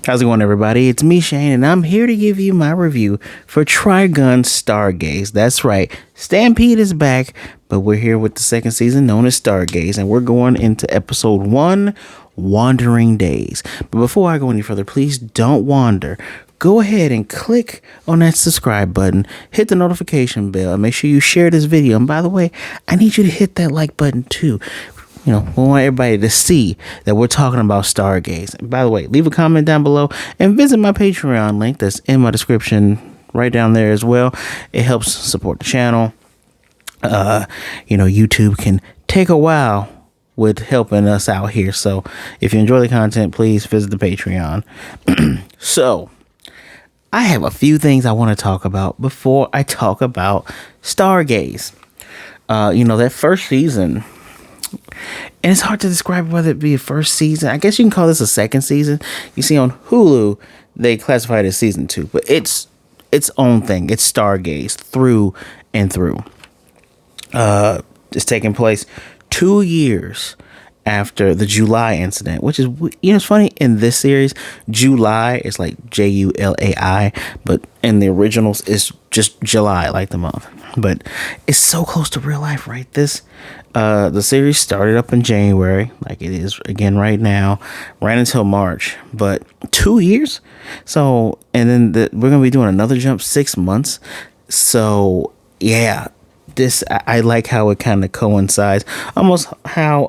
How's it going, everybody? It's me, Shane, and I'm here to give you my review for Trigun Stargaze. That's right, Stampede is back, but we're here with the second season known as Stargaze, and we're going into episode 1, Wandering Days. But before I go any further, please don't wander. Go ahead and click on that subscribe button, hit the notification bell, and make sure you share this video. And by the way, I need you to hit that like button too. You know, we want everybody to see that we're talking about Stargaze. And by the way, leave a comment down below and visit my Patreon link that's in my description right down there as well. It helps support the channel. YouTube can take a while with helping us out here. So if you enjoy the content, please visit the Patreon. So I have a few things I want to talk about before I talk about Stargaze. That first season, and it's hard to describe whether it be a first season. I guess you can call this a second season. You see on Hulu, they classify it as season 2, but it's its own thing. It's Stargaze through and through. It's taking place 2 years after the JuLai incident, which is, it's funny, in this series, JuLai is like JuLai, but in the originals, it's just July, like the month. But it's so close to real life, right? The series started up in January, like it is again right now, ran until March, but 2 years. So, and then we're gonna be doing another jump 6 months. So, yeah. I like how it kind of coincides, almost how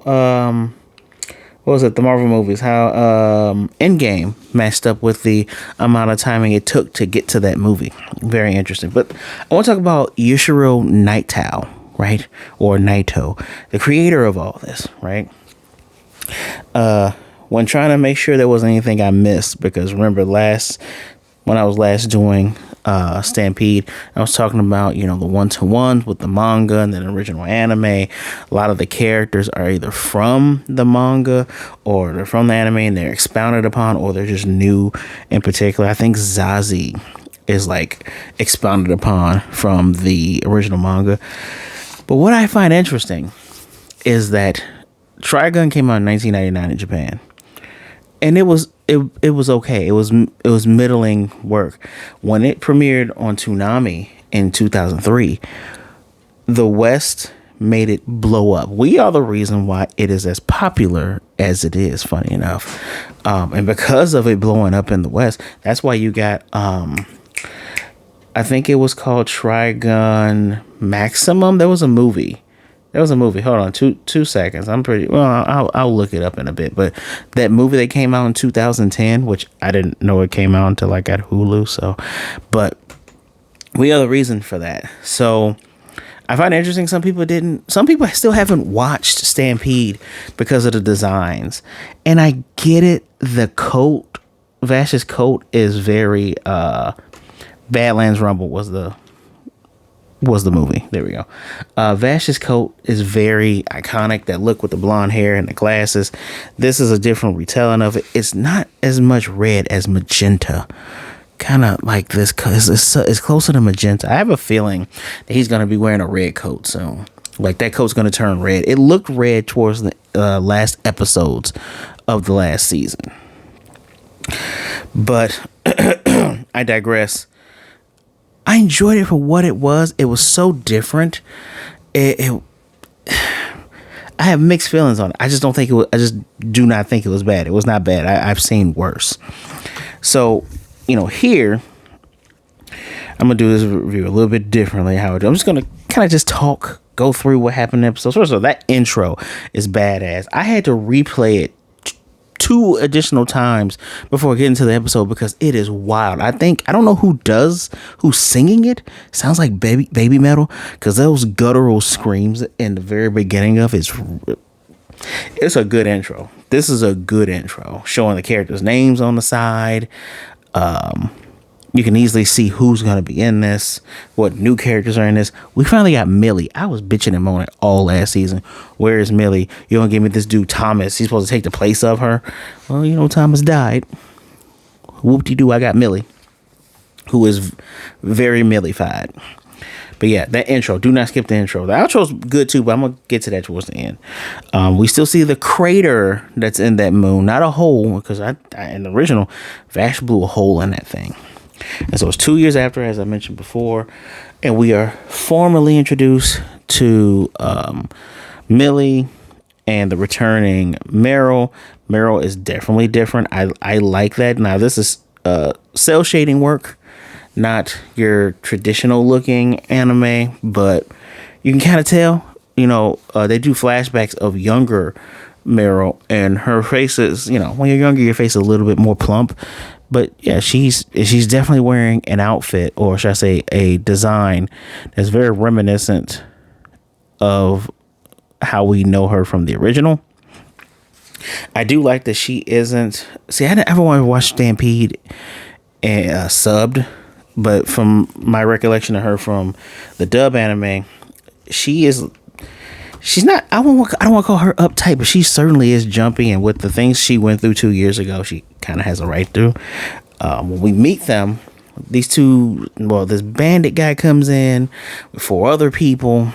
what was it, the Marvel movies, how Endgame matched up with the amount of timing it took to get to that movie. Very interesting. But I want to talk about Yasuhiro Nightow, right, or Nightow, the creator of all this, right. When trying to make sure there wasn't anything I missed, because remember when I was last doing Stampede, I was talking about, the one-to-ones with the manga and the original anime. A lot of the characters are either from the manga or they're from the anime and they're expounded upon, or they're just new. In particular, I think Zazie is like expounded upon from the original manga. But what I find interesting is that Trigun came out in 1999 in Japan, and it was okay. It was middling work. When it premiered on Toonami in 2003, the West made it blow up. We are the reason why it is as popular as it is, funny enough. And because of it blowing up in the West, that's why you got I think it was called Trigun Maximum. There was a movie. Hold on, two seconds. I'll look it up in a bit. But that movie that came out in 2010, which I didn't know it came out until I got Hulu. So, but we are the reason for that. So I find it interesting. Some people still haven't watched Stampede because of the designs. And I get it. The coat, Vash's coat is very, Badlands Rumble was the movie. There we go. Vash's coat is very iconic. That look with the blonde hair and the glasses. This is a different retelling of it. It's not as much red as magenta. Kind of like this. It's closer to magenta. I have a feeling that he's going to be wearing a red coat soon. Like that coat's going to turn red. It looked red towards the last episodes of the last season. But I digress. I enjoyed it for what it was. It was so different. I have mixed feelings on it. I just do not think it was bad. It was not bad. I've seen worse. So, here, I'm going to do this review a little bit differently. I'm just going to kind of just go through what happened in episodes. First of all, that intro is badass. I had to replay it 2 additional times before getting to the episode because it is wild. I don't know who's singing it. Sounds like baby metal, because those guttural screams in the very beginning of it's a good intro. This is a good intro, showing the characters' names on the side. You can easily see who's going to be in this, what new characters are in this. We finally got Millie. I was bitching and moaning all last season. Where is Millie? You're going to give me this dude, Thomas. He's supposed to take the place of her. Well, Thomas died. Whoop-de-doo, I got Millie, who is very Millie-fied. But yeah, that intro, do not skip the intro. The outro's good too, but I'm gonna get to that towards the end. We still see the crater that's in that moon, not a hole, because I in the original, Vash blew a hole in that thing. And so it's 2 years after, as I mentioned before, and we are formally introduced to Millie and the returning Meryl. Meryl is definitely different. I like that. Now this is cell shading work, not your traditional looking anime, but you can kind of tell, they do flashbacks of younger Meryl, and her face is, when you're younger, your face is a little bit more plump. But yeah, she's definitely wearing an outfit, or should I say a design, that's very reminiscent of how we know her from the original. I do like that she isn't. See, I didn't ever want to watch Stampede and subbed, but from my recollection of her from the dub anime, she's not. I don't want to call her uptight, but she certainly is jumpy, and with the things she went through 2 years ago, she kind of has a right to. When we meet them, these two, this bandit guy comes in with 4 other people.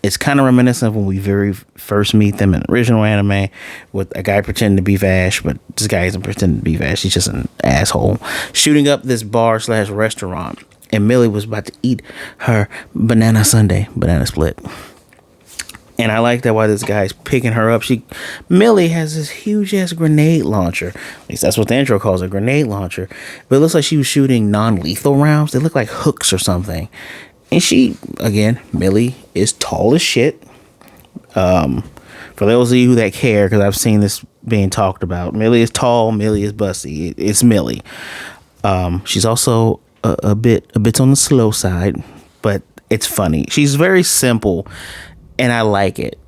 It's kind of reminiscent of when we very first meet them in the original anime, with a guy pretending to be Vash, but this guy isn't pretending to be Vash. He's just an asshole shooting up this bar/restaurant, and Millie was about to eat her banana split. And I like that while this guy's picking her up, Millie has this huge ass grenade launcher. At least that's what the intro calls a grenade launcher. But it looks like she was shooting non-lethal rounds. They look like hooks or something. And Millie is tall as shit. For those of you that care, because I've seen this being talked about, Millie is tall, Millie is busty. It's Millie. She's also a bit on the slow side, but it's funny. She's very simple, and I like it,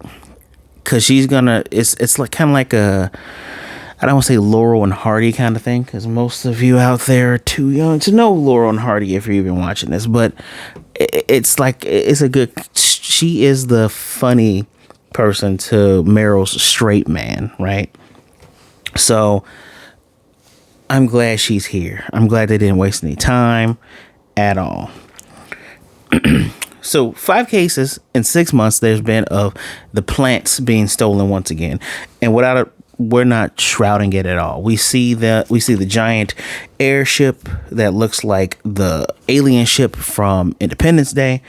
because it's like kind of like I don't want to say Laurel and Hardy kind of thing, because most of you out there are too young to know Laurel and Hardy if you're even watching this, but she is the funny person to Meryl's straight man, right? So I'm glad she's here. I'm glad they didn't waste any time at all. So 5 cases in 6 months there's been of the plants being stolen once again, and we're not shrouding it at all. We see the giant airship that looks like the alien ship from Independence Day.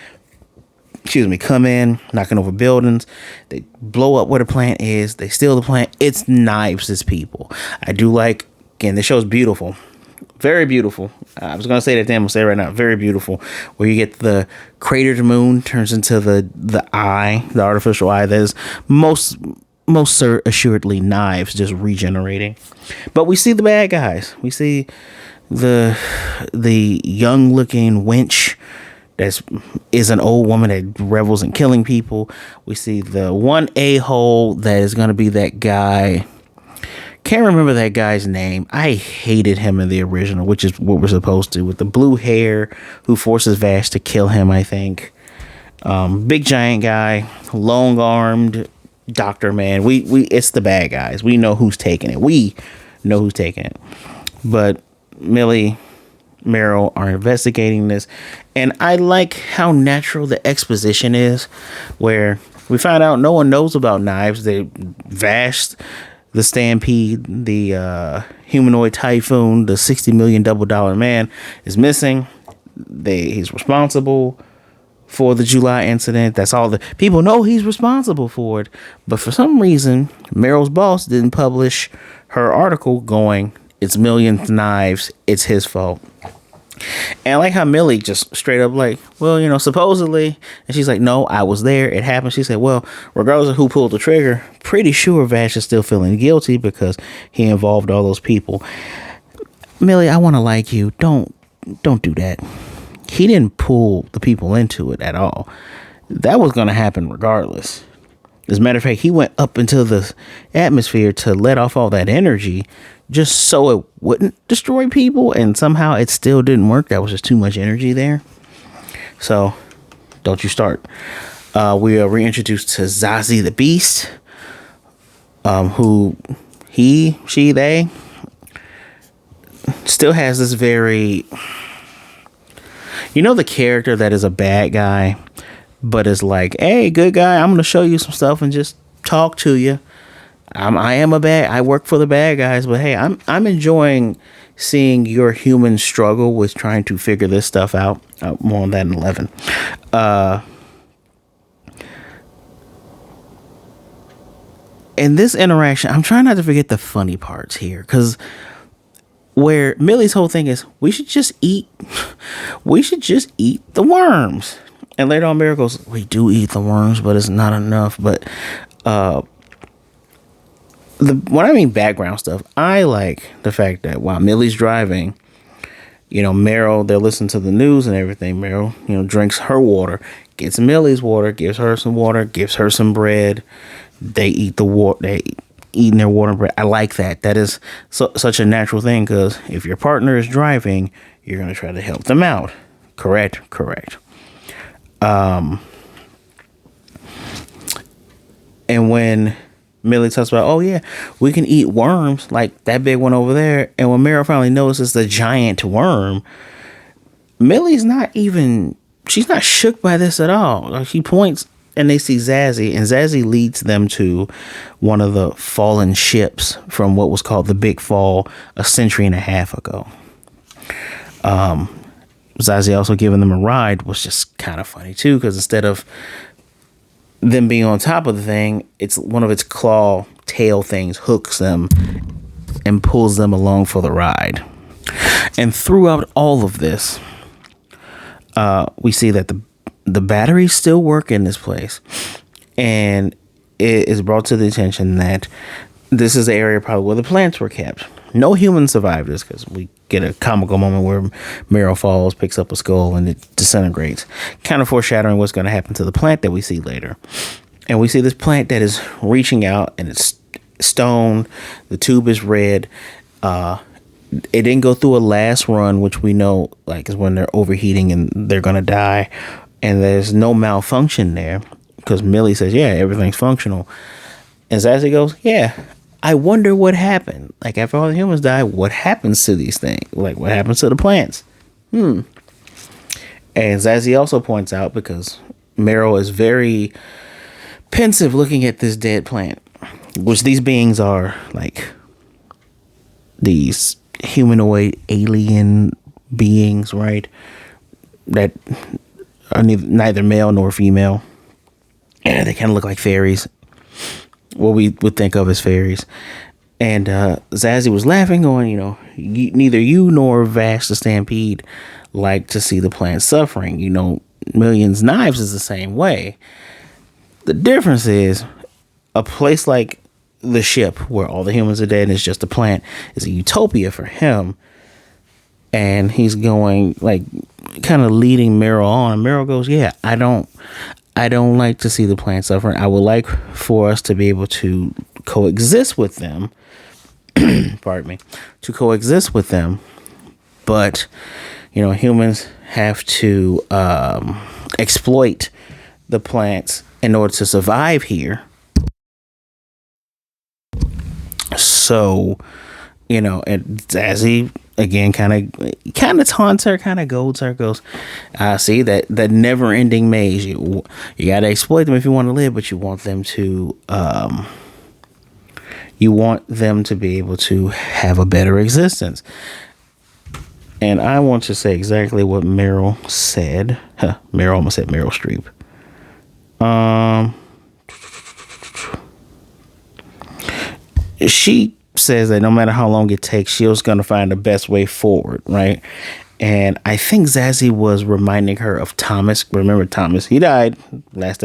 Come in, knocking over buildings. They blow up where the plant is. They steal the plant. It's knives as people. I do like, again, this show's beautiful. Very beautiful. I was going to say that, then I'm going to say it right now. Very beautiful. Where you get the cratered moon turns into the eye, the artificial eye that is most assuredly knives just regenerating. But we see the bad guys. We see the young looking wench that is an old woman that revels in killing people. We see the one a-hole that is going to be that guy. Can't remember that guy's name. I hated him in the original, which is what we're supposed to, with the blue hair, who forces Vash to kill him, I think. Big giant guy, long armed doctor man. We it's the bad guys. We know who's taking it. But Millie, Meryl are investigating this, and I like how natural the exposition is, where we find out no one knows about knives. They Vash, the Stampede, the humanoid typhoon, the $60 million double dollar man is missing. He's responsible for the JuLai incident. That's all the people know, he's responsible for it. But for some reason, Meryl's boss didn't publish her article going, it's millions knives, it's his fault. And I like how Millie just straight up like, well, supposedly, and she's like, no, I was there, it happened. She said, well, regardless of who pulled the trigger, pretty sure Vash is still feeling guilty because he involved all those people. Millie, I want to like you. Don't do that. He didn't pull the people into it at all. That was going to happen regardless. As a matter of fact, he went up into the atmosphere to let off all that energy just so it wouldn't destroy people, and somehow it still didn't work. That was just too much energy there. So, don't you start. We are reintroduced to Zazie the Beast, who they still has this very... You know the character that is a bad guy, but is like, hey, good guy, I'm gonna show you some stuff and just talk to you. I work for the bad guys, but hey, I'm enjoying seeing your human struggle with trying to figure this stuff out. More on that in 11. In this interaction, I'm trying not to forget the funny parts here, because where Millie's whole thing is, we should just eat the worms. And later on, Meryl goes, we do eat the worms, but it's not enough. But when I mean background stuff, I like the fact that while Millie's driving, Meryl, they're listening to the news and everything. Meryl, drinks her water, gets Millie's water, gives her some water, gives her some bread. They eat the water. They eating their water and bread. I like that. That is such a natural thing, because if your partner is driving, you're going to try to help them out. Correct. And when Millie talks about, oh yeah, we can eat worms, like that big one over there. And when Meryl finally notices the giant worm, Millie's she's not shook by this at all. Like, she points and they see Zazzy, and Zazzy leads them to one of the fallen ships from what was called the Big Fall a century and a half ago. Zazzy also giving them a ride was just kind of funny too, because instead of them being on top of the thing, it's one of its claw tail things hooks them and pulls them along for the ride. And throughout all of this, we see that the batteries still work in this place, and it is brought to the attention that this is the area probably where the plants were kept. No humans survived this, because we get a comical moment where Meryl falls, picks up a skull, and it disintegrates, kind of foreshadowing what's going to happen to the plant that we see later. And we see this plant that is reaching out, and it's stone. The tube is red. It didn't go through a last run, which we know is when they're overheating and they're going to die. And there's no malfunction there, because Millie says, yeah, everything's functional. And Zazzy goes, yeah, I wonder what happened. Like, after all the humans die, what happens to these things? Like, what happens to the plants? And Zazzy also points out, because Meryl is very pensive looking at this dead plant, which these beings are like these humanoid alien beings, right? That are neither male nor female. And they kind of look like fairies. What we would think of as fairies. And Zazzy was laughing, going, neither you nor Vash the Stampede like to see the plant suffering. Millions Knives is the same way. The difference is, a place like the ship, where all the humans are dead and it's just a plant, is a utopia for him. And he's going, kind of leading Meryl on. And Meryl goes, yeah, I don't like to see the plant suffering. I would like for us to be able to coexist with them. Pardon me. To coexist with them. But, humans have to exploit the plants in order to survive here. So, and Zazzy again kind of taunts her, kind of goads her, goes, see that never ending maze. You gotta exploit them if you want to live, but you want them to be able to have a better existence. And I want to say exactly what Meryl said. Meryl, almost said Meryl Streep. She says that no matter how long it takes, she was going to find the best way forward, right? And I think Zazzy was reminding her of Thomas. Remember Thomas? He died last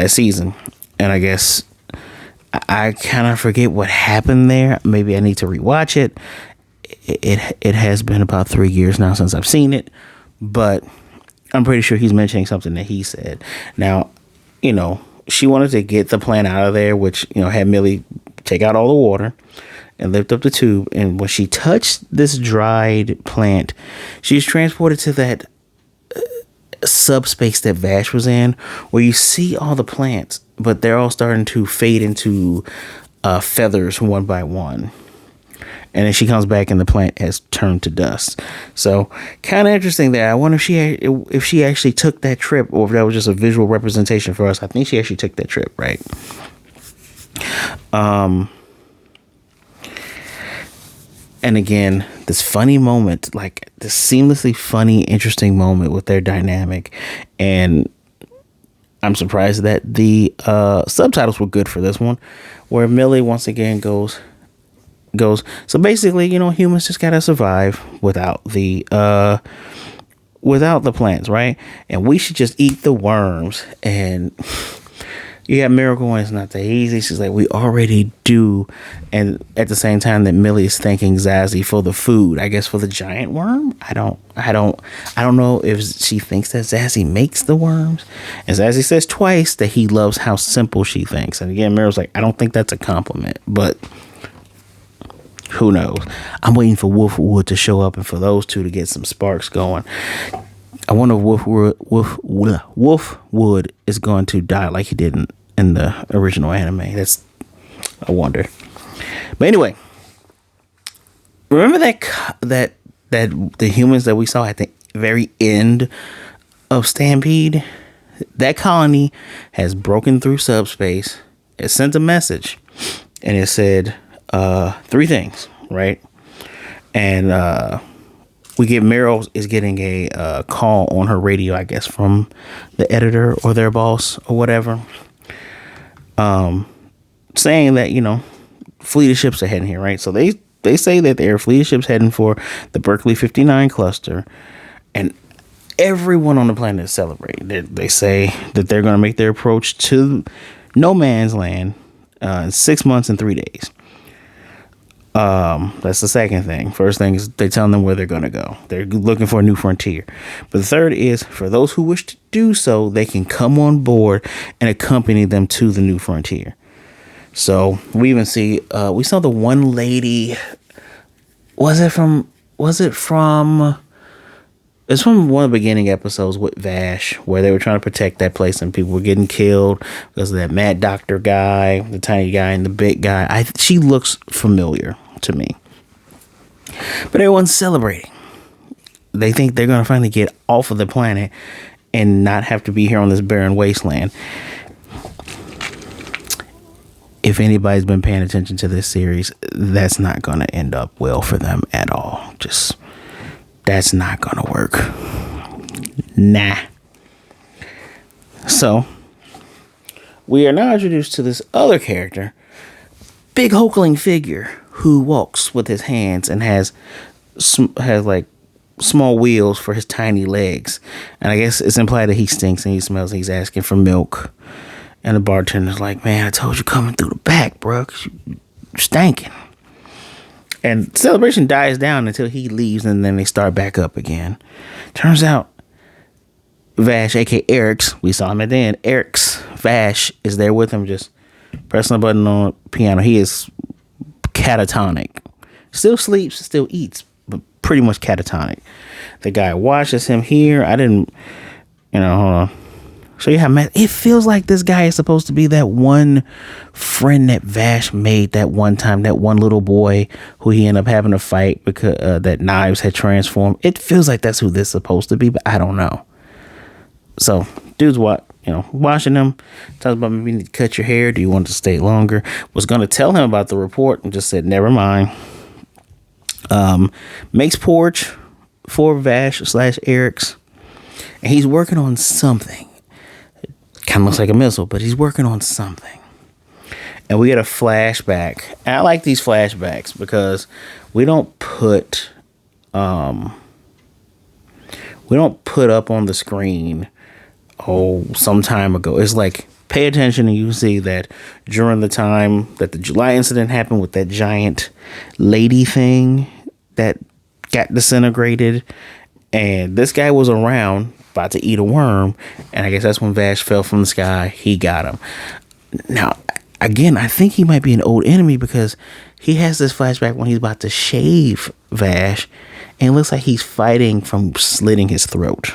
season. And I guess I kind of forget what happened there. Maybe I need to rewatch it. It has been about 3 years now since I've seen it, but I'm pretty sure he's mentioning something that he said. Now, she wanted to get the plant out of there, which, had Millie take out all the water and lift up the tube. And when she touched this dried plant, she's transported to that subspace that Vash was in, where you see all the plants, but they're all starting to fade into feathers one by one. And then she comes back and the plant has turned to dust. So kind of interesting there. I wonder if she actually took that trip, or if that was just a visual representation for us. I think she actually took that trip, right? And again, this funny moment, like this seamlessly funny, interesting moment with their dynamic. And I'm surprised that the subtitles were good for this one, where Millie once again goes, so basically, humans just gotta survive without the plants, right? And we should just eat the worms. And you got Meryl going, it's not that easy. She's like, we already do. And at the same time that Millie is thanking Zazie for the food, I guess for the giant worm. I don't know if she thinks that Zazie makes the worms. And Zazie says twice that he loves how simple she thinks. And again, Meryl's like, I don't think that's a compliment, but who knows? I'm waiting for Wolfwood to show up and for those two to get some sparks going. I wonder if Wolfwood is going to die like he did in the original anime. I wonder. But anyway, remember that the humans that we saw at the very end of Stampede? That colony has broken through subspace. It sent a message, and it said 3 things, right? And we get Meryl is getting a call on her radio, I guess, from the editor or their boss or whatever, saying that fleet of ships are heading here, right? So they say that there are fleet of ships heading for the Berkeley 59 cluster, and everyone on the planet is celebrating. They say that they're going to make their approach to no man's land in 6 months and 3 days. That's the second thing. First thing is they tell them where they're going to go. They're looking for a new frontier. But the third is, for those who wish to do so, they can come on board and accompany them to the new frontier. So we even see, we saw the one lady. It's from one of the beginning episodes with Vash, where they were trying to protect that place and people were getting killed because of that mad doctor guy, the tiny guy, and the big guy. She looks familiar to me. But everyone's celebrating. They think they're going to finally get off of the planet and not have to be here on this barren wasteland. If anybody's been paying attention to this series, that's not going to end up well for them at all. That's not gonna work. Nah. So we are now introduced to this other character, big hulkling figure who walks with his hands and has like small wheels for his tiny legs. And I guess it's implied that he stinks and he smells and he's asking for milk. And the bartender's like, man, I told you coming through the back, bro, 'cause you're stinking. And celebration dies down until he leaves, and then they start back up again. Turns out Vash, aka Ericks, we saw him at the end. Ericks, Vash, is there with him, just pressing a button on the piano. He is catatonic. Still sleeps, still eats, but pretty much catatonic. The guy watches him here. Hold on. So yeah, it feels like this guy is supposed to be that one friend that Vash made that one time, that one little boy who he ended up having a fight because that knives had transformed. It feels like that's who this is supposed to be, but I don't know. So dude's watching him, talks about maybe you need to cut your hair. Do you want to stay longer? Was going to tell him about the report and just said, never mind. Makes porch for Vash / Ericks, and he's working on something. Kind of looks like a missile, but he's working on something. And we get a flashback. And I like these flashbacks because we don't put up on the screen some time ago. It's like, pay attention and you see that during the time that the JuLai incident happened with that giant lady thing that got disintegrated, and this guy was around about to eat a worm, and I guess that's when Vash fell from the sky. He got him. Now, again, I think he might be an old enemy because he has this flashback when he's about to shave Vash, and it looks like he's fighting from slitting his throat.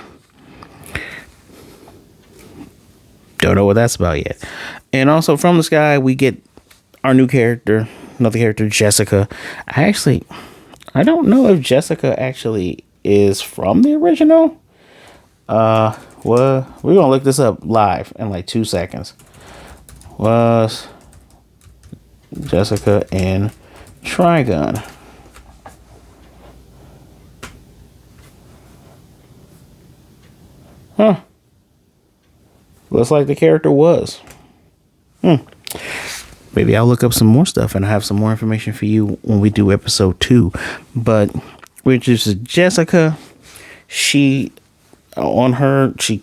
Don't know what that's about yet. And also from the sky, we get our new character, another character, Jessica. I don't know if Jessica actually is from the original. Well, we're gonna look this up live in like 2 seconds. Was Jessica in Trigun? Huh. Looks like the character was. Maybe I'll look up some more stuff and I have some more information for you when we do episode 2. But we introduced Jessica. She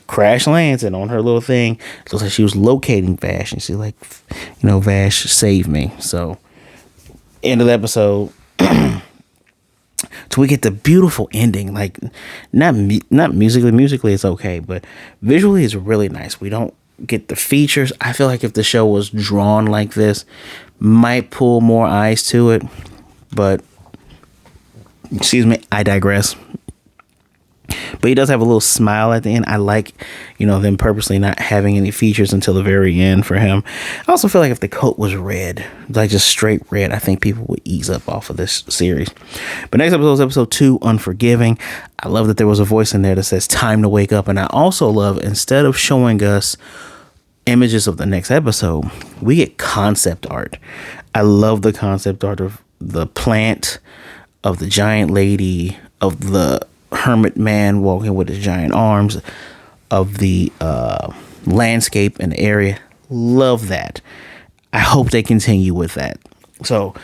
crash lands, and on her little thing, it looks like she was locating Vash, and she's like, Vash, save me. So, end of the episode. So we get the beautiful ending. Like, not musically it's okay, but visually it's really nice. We don't get the features. I feel like if the show was drawn like this, might pull more eyes to it, but excuse me, I digress. But he does have a little smile at the end. I like, them purposely not having any features until the very end for him. I also feel like if the coat was red, like just straight red, I think people would ease up off of this series. But next episode is episode 2, Unforgiving. I love that there was a voice in there that says time to wake up. And I also love, instead of showing us images of the next episode, we get concept art. I love the concept art of the plant, of the giant lady, of the hermit man walking with his giant arms, of the landscape and the area. Love that. I hope they continue with that. So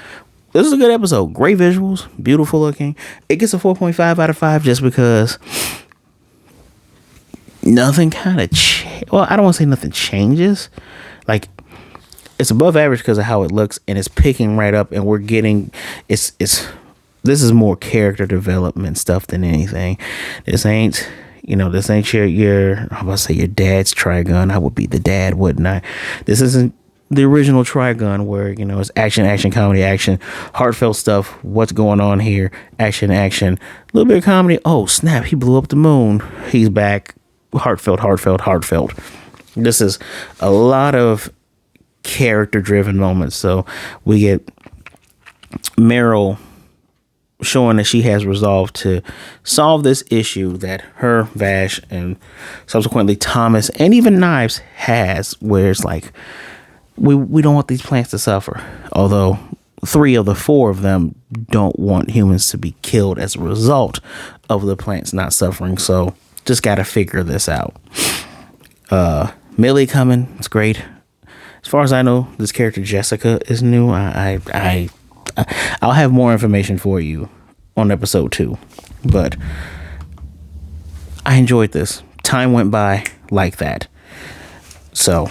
this is a good episode. Great visuals, beautiful looking. It gets a 4.5 out of 5 just because nothing kind of well, I don't want to say nothing changes. Like, it's above average because of how it looks, and it's picking right up, and we're getting this is more character development stuff than anything. This ain't your I'm about to say your dad's Trigun. I would be the dad, wouldn't I? This isn't the original Trigun where, it's action, comedy, action, heartfelt stuff. What's going on here? Action, a little bit of comedy. Oh, snap, he blew up the moon. He's back. Heartfelt. This is a lot of character driven moments. So we get Meryl showing that she has resolved to solve this issue that her, Vash, and subsequently Thomas and even Knives has, where it's like, we don't want these plants to suffer. Although 3 of the 4 of them don't want humans to be killed as a result of the plants not suffering. So just got to figure this out. Millie coming. It's great. As far as I know, this character Jessica is new. I'll have more information for you on episode 2, but I enjoyed this. Time went by like that. So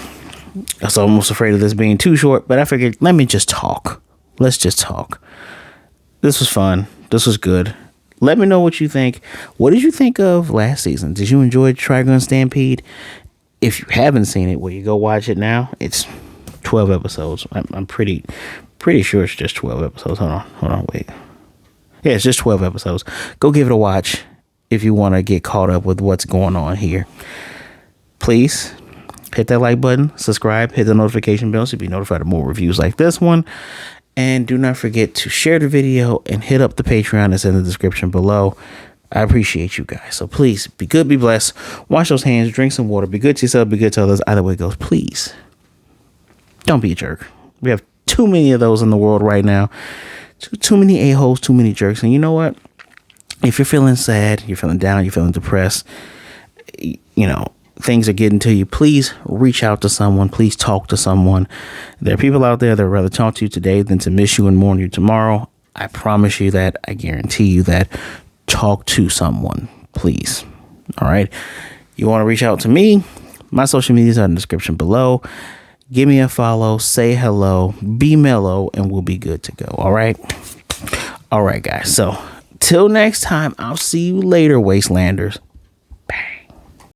I was almost afraid of this being too short, but I figured, let me just talk. Let's just talk. This was fun. This was good. Let me know what you think. What did you think of last season? Did you enjoy Trigun Stampede? If you haven't seen it, will you go watch it now? It's 12 episodes. I'm pretty sure it's just 12 episodes. Hold on, wait. Yeah, it's just 12 episodes. Go give it a watch if you want to get caught up with what's going on here. Please hit that like button, subscribe, hit the notification bell so you'll be notified of more reviews like this one. And do not forget to share the video and hit up the Patreon that's in the description below. I appreciate you guys. So please be good, be blessed. Wash those hands, drink some water, be good to yourself, be good to others. Either way it goes, please don't be a jerk. We have too many of those in the world right now. Too many a-holes, too many jerks. And you know what? If you're feeling sad, you're feeling down, you're feeling depressed, things are getting to you, please reach out to someone. Please talk to someone. There are people out there that would rather talk to you today than to miss you and mourn you tomorrow. I promise you that. I guarantee you that. Talk to someone, please. All right. You want to reach out to me? My social medias are in the description below. Give me a follow, say hello, be mellow, and we'll be good to go. All right. All right, guys. So till next time, I'll see you later, Wastelanders.